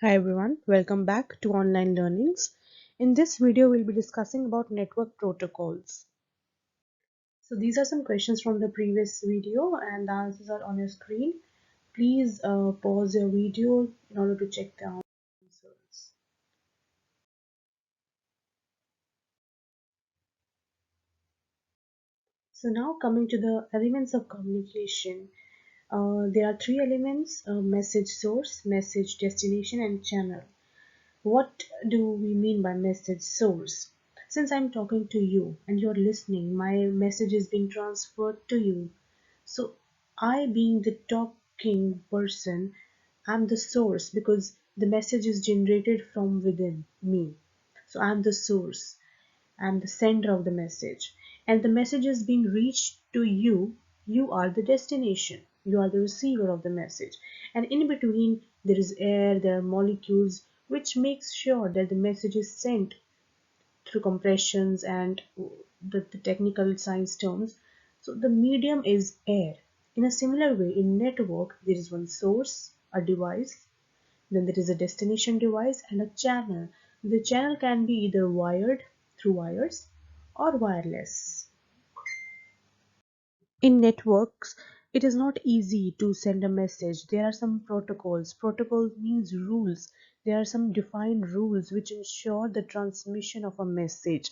Hi everyone, welcome back to Online Learnings. In this video, we'll be discussing about network protocols. So these are some questions from the previous video and the answers are on your screen. Please pause your video in order to check the answers. So now coming to the elements of communication. There are three elements, message source, message destination and channel. What do we mean by message source? Since I'm talking to you and you're listening, my message is being transferred to you. So, I, being the talking person, I'm the source because the message is generated from within me. So, I'm the source, I'm the sender of the message, and the message is being reached to you. You are the destination, you are the receiver of the message, and in between there is air, there are molecules which makes sure that the message is sent through compressions and the technical science terms. So the medium is air. In a similar way, in network there is one source, a device, then there is a destination device and a channel. The channel can be either wired through wires or wireless. In networks, it is not easy to send a message. There are some protocols. Protocol means rules. There are some defined rules which ensure the transmission of a message.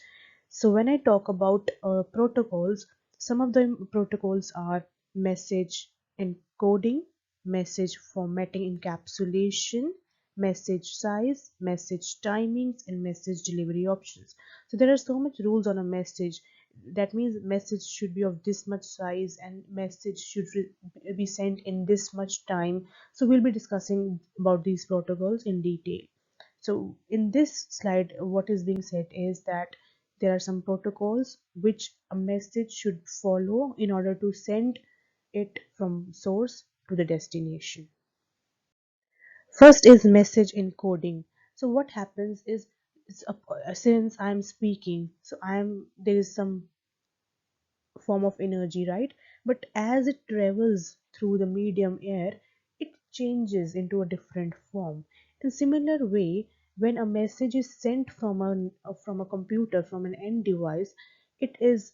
So when I talk about protocols, some of the protocols are message encoding, message formatting encapsulation, message size, message timings, and message delivery options. So there are so much rules on a message. That means message should be of this much size and message should be sent in this much time. So we'll be discussing about these protocols in detail. So in this slide, what is being said is that there are some protocols which a message should follow in order to send it from source to the destination. First is message encoding. So what happens is, since I'm speaking, so there is some form of energy, right? But as it travels through the medium air, it changes into a different form. In similar way, when a message is sent from a computer, from an end device, it is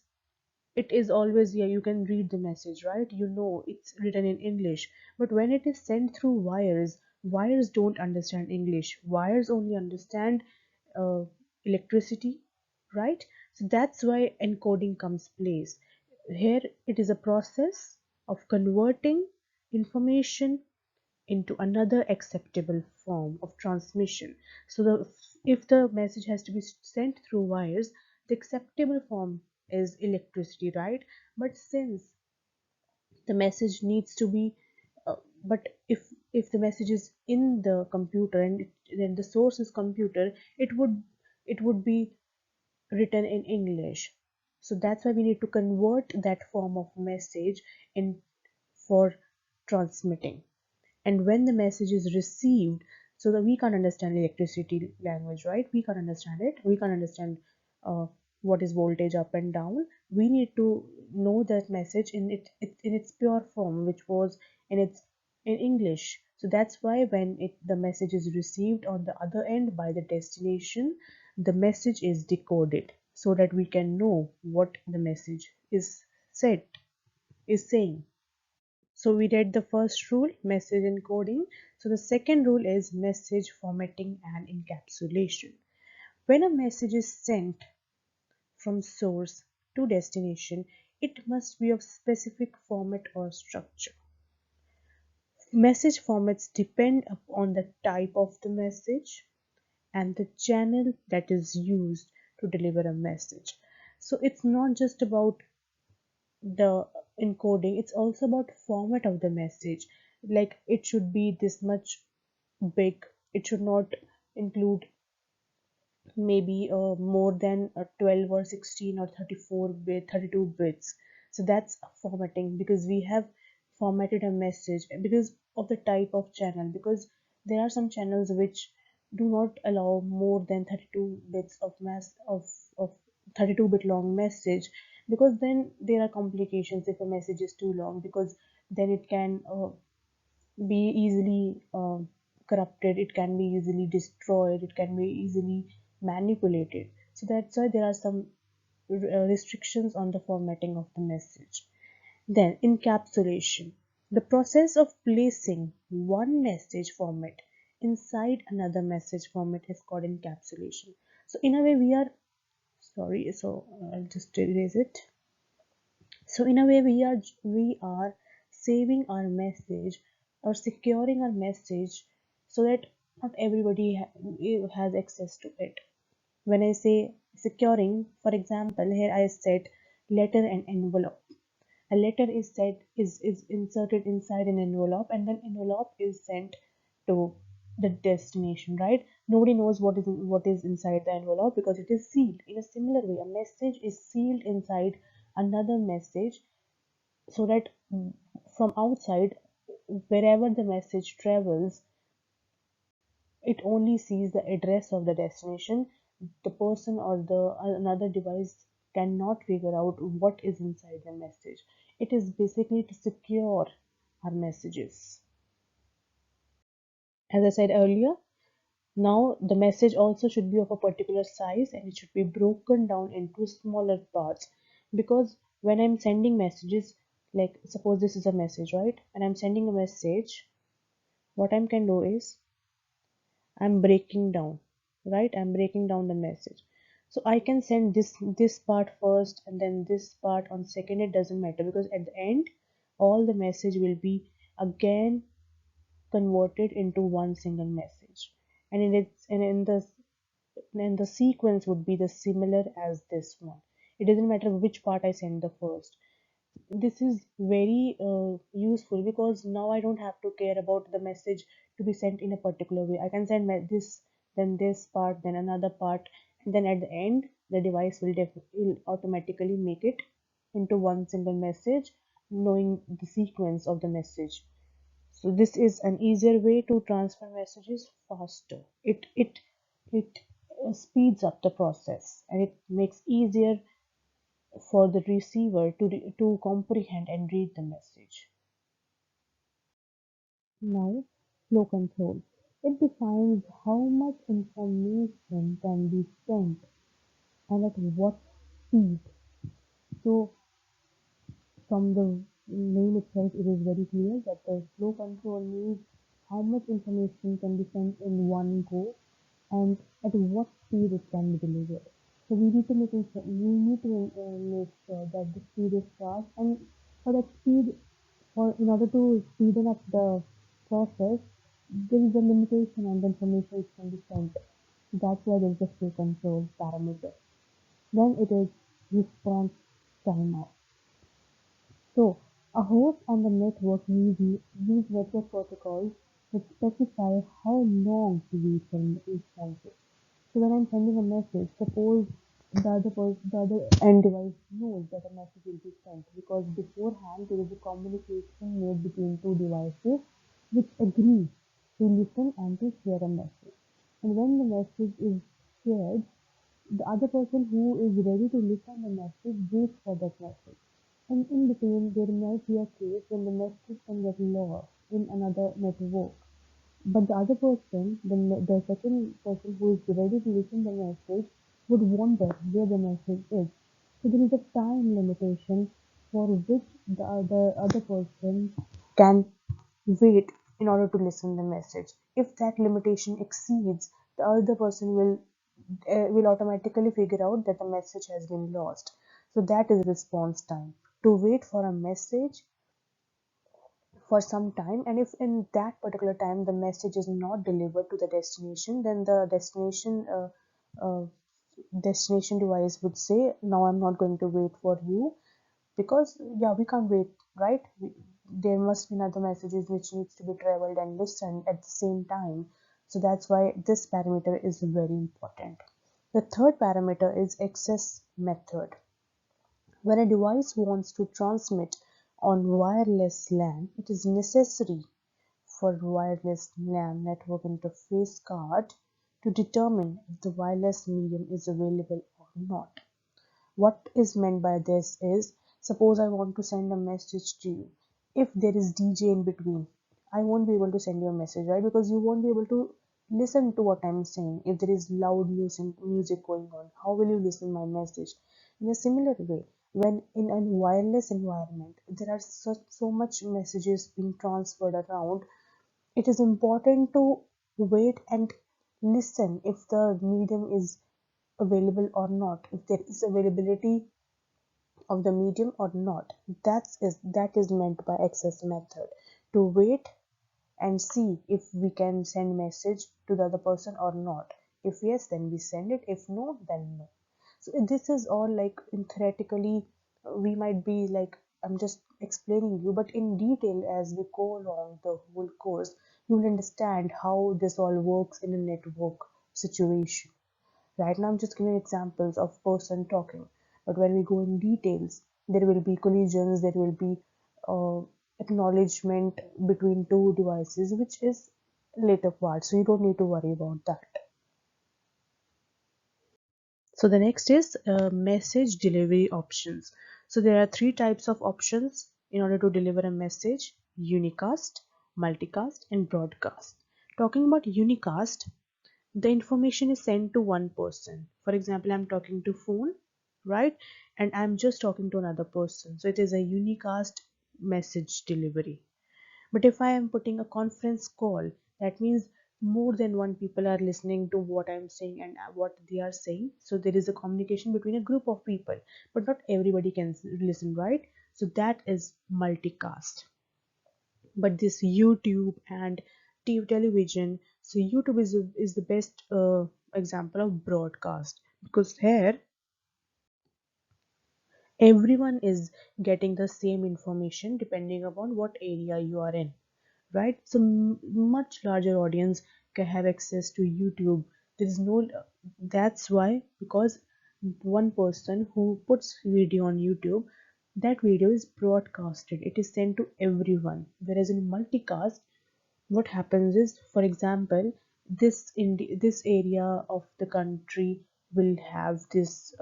it is always, yeah, you can read the message, right? You know it's written in English. But when it is sent through wires, wires don't understand English. Wires only understand uh, electricity, right? So that's why encoding comes place. Here it is a process of converting information into another acceptable form of transmission. So if the message has to be sent through wires, the acceptable form is electricity, right? But since the message needs to be but if the message is in the computer and then the source is computer, it would be written in English. So that's why we need to convert that form of message in for transmitting. And when the message is received, so that we can't understand electricity language, right? We can't understand it. We can't understand uh, what is voltage up and down. We need to know that message in its pure form, which was in English. So that's why when the message is received on the other end by the destination, the message is decoded so that we can know what the message said is saying. So we read the first rule, message encoding. So the second rule is message formatting and encapsulation. When a message is sent from source to destination, it must be of specific format or structure. Message formats depend upon the type of the message and the channel that is used to deliver a message. So it's not just about the encoding, it's also about format of the message. Like it should be this much big, it should not include maybe more than 12 or 16 or 32 bits. So that's formatting, because we have formatted a message because of the type of channel, because there are some channels which do not allow more than 32 bits of 32-bit long message, because then there are complications if a message is too long, because then it can be easily corrupted, it can be easily destroyed, it can be easily manipulated. So that's why there are some restrictions on the formatting of the message. Then encapsulation, the process of placing one message format inside another message format is called encapsulation. So in a way we are, sorry, so I'll just erase it. So in a way we are saving our message or securing our message so that not everybody has access to it. When I say securing, for example, here I said letter and envelope. A letter is inserted inside an envelope, and then envelope is sent to the destination, right? Nobody knows what is inside the envelope because it is sealed. In a similar way, a message is sealed inside another message, so that from outside, wherever the message travels, it only sees the address of the destination. The person or the another device cannot figure out what is inside the message. It is basically to secure our messages. As I said earlier, now the message also should be of a particular size, and it should be broken down into smaller parts, because when I'm sending messages, like suppose this is a message, right? And I'm sending a message, what I can do is I'm breaking down, right? I'm breaking down the message. So I can send this part first and then this part on second. It doesn't matter, because at the end, all the message will be again converted into one single message, and in the sequence would be the similar as this one. It doesn't matter which part I send the first. This is very useful, because now I don't have to care about the message to be sent in a particular way. I can send this, then this part, then another part, and then at the end, the device will automatically make it into one single message, knowing the sequence of the message. So this is an easier way to transfer messages faster. It speeds up the process, and it makes easier for the receiver to comprehend and read the message. Now, flow control. It defines how much information can be sent and at what speed. So, from the name itself, it is very clear that the flow control means how much information can be sent in one go and at what speed it can be delivered. So we need to make sure that the speed is fast, and for that speed, or in order to speeden up the process, there is a limitation on the information which can be sent. That's why there is a flow control parameter. Then it is response timeout. So, a host and the network use network protocols that specify how long to wait for responses. So when I'm sending a message, suppose the other end device knows that a message will be sent, because beforehand there is a communication made between two devices which agree to listen and to share a message. And when the message is shared, the other person who is ready to listen the message waits for that message. And in between, there might be a case when the message can get lost in another network. But the other person, the second person who is ready to listen the message, would wonder where the message is. So there is a time limitation for which the other person can wait in order to listen the message. If that limitation exceeds, the other person will automatically figure out that the message has been lost. So that is response time. To wait for a message for some time, and if in that particular time the message is not delivered to the destination, then the uh, destination device would say, now I'm not going to wait for you, because yeah, we can't wait, right? There must be another messages which needs to be traveled and listened at the same time. So that's why this parameter is very important. The third parameter is access method. When a device wants to transmit on wireless LAN, it is necessary for wireless LAN network interface card to determine if the wireless medium is available or not. What is meant by this is, suppose I want to send a message to you. If there is DJ in between, I won't be able to send you a message, right? Because you won't be able to listen to what I'm saying. If there is loud music going on, how will you listen my message? In a similar way, when in a wireless environment, there are so much messages being transferred around, it is important to wait and listen if the medium is available or not, if there is availability of the medium or not. That is meant by access method, to wait and see if we can send message to the other person or not. If yes, then we send it. If no, then no. So this is all like in theoretically, we might be like, I'm just explaining you, but in detail as we go along the whole course, you will understand how this all works in a network situation. Right now I'm just giving examples of person talking, but when we go in details, there will be collisions, there will be acknowledgement between two devices, which is later part, so you don't need to worry about that. So the next is message delivery options. So there are three types of options in order to deliver a message: unicast, multicast, and broadcast. Talking about unicast, the information is sent to one person. For example, I'm talking to phone, right? And I'm just talking to another person. So it is a unicast message delivery. But if I am putting a conference call, that means more than one people are listening to what I'm saying and what they are saying. So there is a communication between a group of people, but not everybody can listen, right? So that is multicast. But this YouTube and television, so YouTube is the best example of broadcast, because here everyone is getting the same information depending upon what area you are in, right? So much larger audience can have access to YouTube. There is no, that's why, because one person who puts video on YouTube, that video is broadcasted, it is sent to everyone. Whereas in multicast, what happens is, for example, this area of the country will have this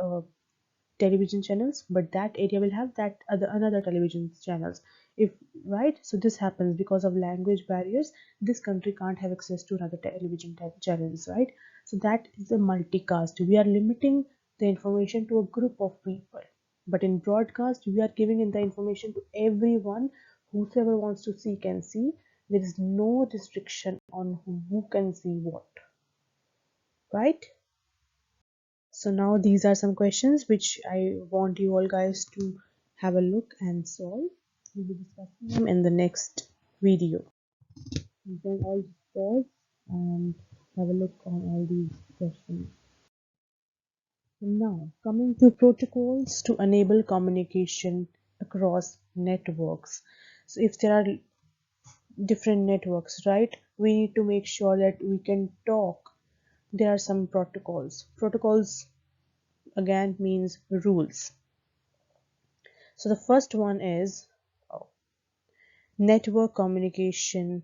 television channels, but that area will have that other another television channels, if, right? So this happens because of language barriers. This country can't have access to another television channels, right? So that is a multicast. We are limiting the information to a group of people, but in broadcast we are giving in the information to everyone. Whosoever wants to see can see. There is no restriction on who can see what, right? So now these are some questions which I want you all guys to have a look and solve. We'll be discussing them in the next video. You can all pause and have a look on all these questions. So now coming to protocols to enable communication across networks. So if there are different networks, right, we need to make sure that we can talk. There are some protocols. Protocols again means rules. So the first one is network communication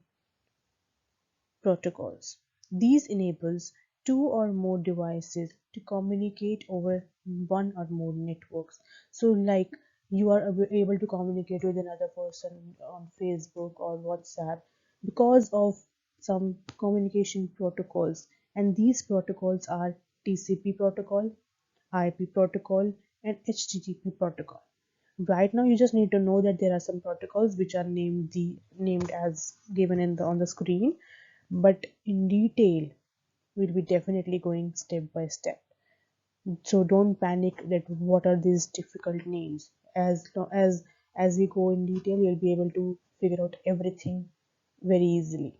protocols. These enables two or more devices to communicate over one or more networks. So like you are able to communicate with another person on Facebook or WhatsApp because of some communication protocols. And these protocols are TCP protocol, IP protocol, and HTTP protocol. Right now you just need to know that there are some protocols which are named as given in the on the screen, but in detail we'll be definitely going step by step. So don't panic that what are these difficult names. As we go in detail, you'll be able to figure out everything very easily.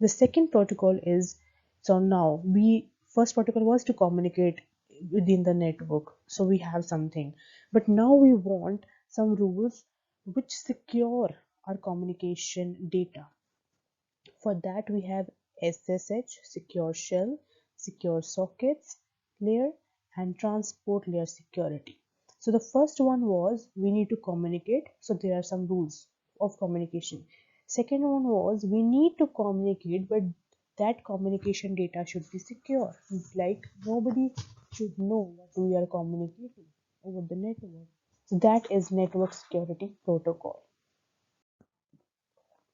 The second protocol is, so now we first protocol was to communicate within the network, so we have something, but now we want some rules which secure our communication data. For that we have SSH, secure shell, secure sockets layer, and transport layer security. So the first one was we need to communicate, so there are some rules of communication. Second one was we need to communicate, but that communication data should be secure, like nobody should know what we are communicating over the network. So that is network security protocol.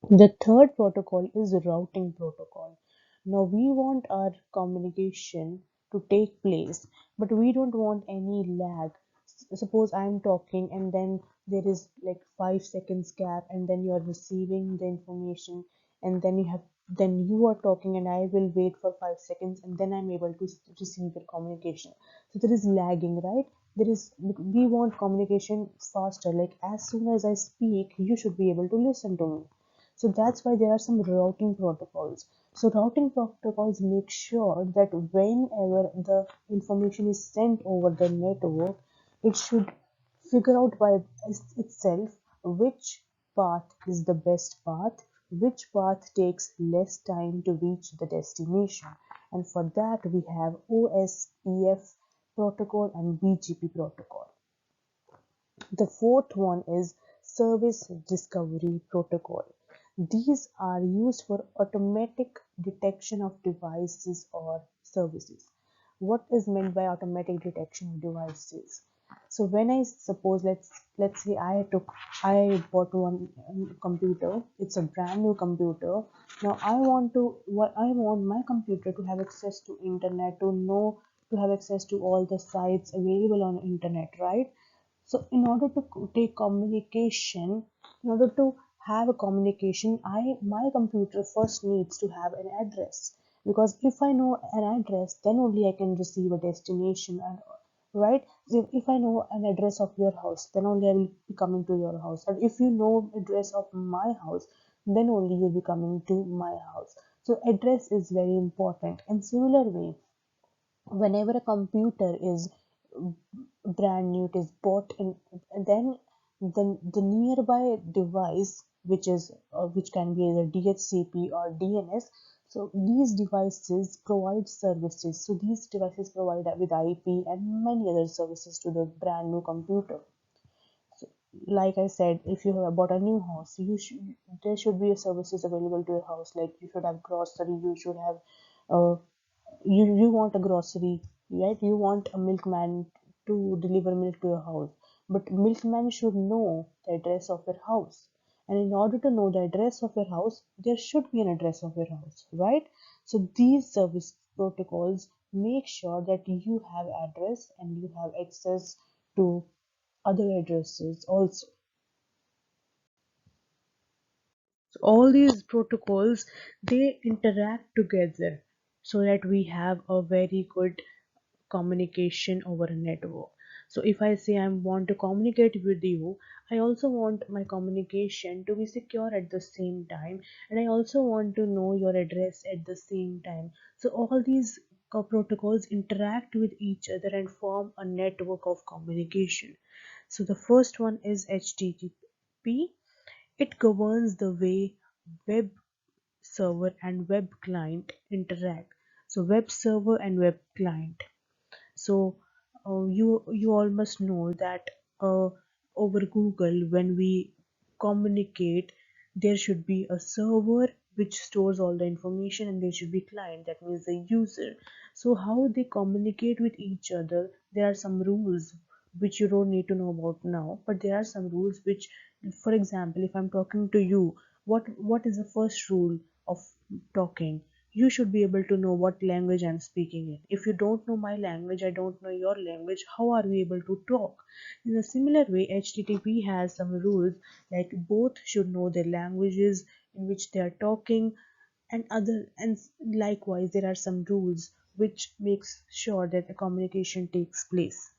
The third protocol is routing protocol. Now we want our communication to take place, but we don't want any lag. Suppose I'm talking and then there is like 5 seconds gap, and then you are receiving the information, and then you are talking and I will wait for 5 seconds, and then I'm able to receive your communication. So there is lagging, right? We want communication faster. Like as soon as I speak, you should be able to listen to me. So that's why there are some routing protocols. So routing protocols make sure that whenever the information is sent over the network, it should figure out by itself which path is the best path, which path takes less time to reach the destination. And for that we have OSPF protocol and BGP protocol. The fourth one is Service Discovery Protocol. These are used for automatic detection of devices or services. What is meant by automatic detection of devices? So when I suppose let's say I bought one computer. It's a brand new computer. Now I want my computer to have access to internet, to have access to all the sites available on internet, right? So in order to take communication, in order to have a communication, my computer first needs to have an address, because if I know an address, then only I can receive a destination. And right, so if I know an address of your house, then only I will be coming to your house. And if you know address of my house, then only you'll be coming to my house. So address is very important. In similar way, whenever a computer is brand new, it is bought in, and then the nearby device, which can be either DHCP or DNS. So these devices provide services. So these devices provide with IP and many other services to the brand new computer. So, like I said, if you have bought a new house, there should be services available to your house. Like you should have grocery, you should have uh, you want a grocery, right? You want a milkman to deliver milk to your house, but milkman should know the address of your house. And in order to know the address of your house, there should be an address of your house, right? So these service protocols make sure that you have address and you have access to other addresses also. So all these protocols, they interact together so that we have a very good communication over a network. So if I say I want to communicate with you, I also want my communication to be secure at the same time, and I also want to know your address at the same time. So all these protocols interact with each other and form a network of communication. So the first one is HTTP. It governs the way web server and web client interact. So web server and web client. So you all must know that over Google, when we communicate, there should be a server which stores all the information, and there should be client, that means the user. So how they communicate with each other, there are some rules which you don't need to know about now, but there are some rules which, for example, if I'm talking to you, what is the first rule of talking? You should be able to know what language I'm speaking in. If you don't know my language, I don't know your language, how are we able to talk? In a similar way, HTTP has some rules, like both should know their languages in which they are talking, and likewise there are some rules which makes sure that the communication takes place.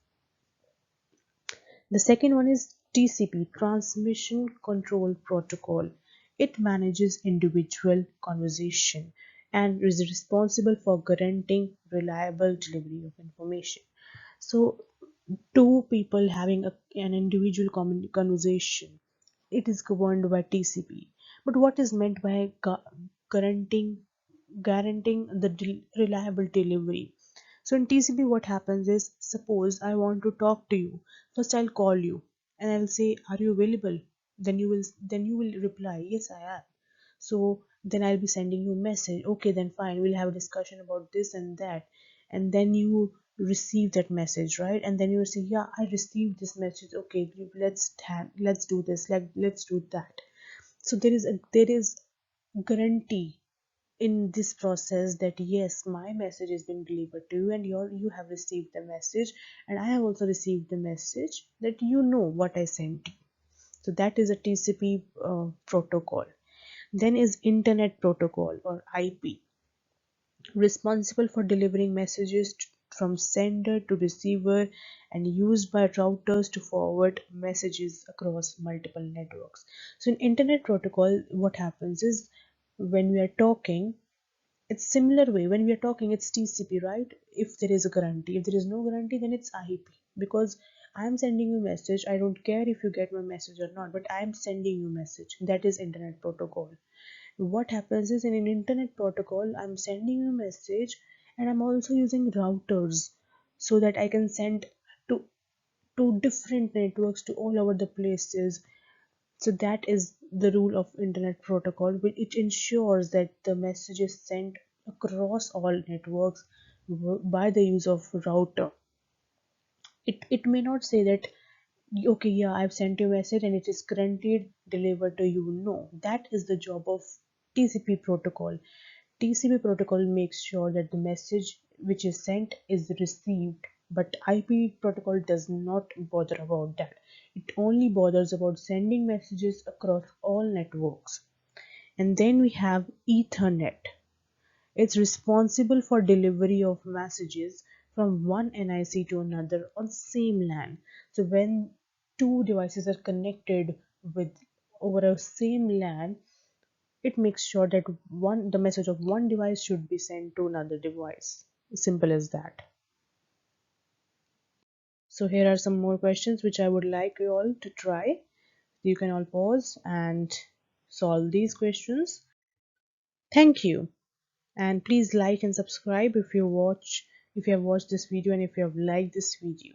The second one is TCP, Transmission Control Protocol. It manages individual conversation and is responsible for guaranteeing reliable delivery of information. So, two people having an individual conversation, it is governed by TCP. But what is meant by guaranteeing guaranteeing the reliable delivery? So in TCP, what happens is, suppose I want to talk to you. First, I'll call you and I'll say, "Are you available?" Then you will reply, "Yes, I am." So then I'll be sending you a message. Okay, then fine. We'll have a discussion about this and that, and then you receive that message, right? And then you say, "Yeah, I received this message. Okay, let's do this. Like let's do that." So there is guarantee in this process that yes, my message is being delivered to you, and you have received the message, and I have also received the message, that you know what I sent you. So that is a TCP protocol. Then is internet protocol, or IP, responsible for delivering messages from sender to receiver, and used by routers to forward messages across multiple networks. So in internet protocol, what happens is, when we are talking, it's similar way. When we are talking, it's TCP, right? If there is a guarantee. If there is no guarantee, then it's IP. Because I am sending you a message, I don't care if you get my message or not, but I am sending you a message. That is internet protocol. What happens is, in an internet protocol, I'm sending you a message, and I'm also using routers, so that I can send to different networks, to all over the places. So that is the rule of internet protocol, which it ensures that the message is sent across all networks by the use of router. It may not say that, okay, yeah, I've sent you a message and it is guaranteed delivered to you. No, that is the job of TCP protocol. TCP protocol makes sure that the message which is sent is received, but IP protocol does not bother about that. It only bothers about sending messages across all networks. And then we have Ethernet. It's responsible for delivery of messages from one NIC to another on same LAN. So when two devices are connected with over a same LAN, it makes sure that the message of one device should be sent to another device. Simple as that. So here are some more questions which I would like you all to try. You can all pause and solve these questions. Thank you. And please like and subscribe if you have watched this video, and if you have liked this video.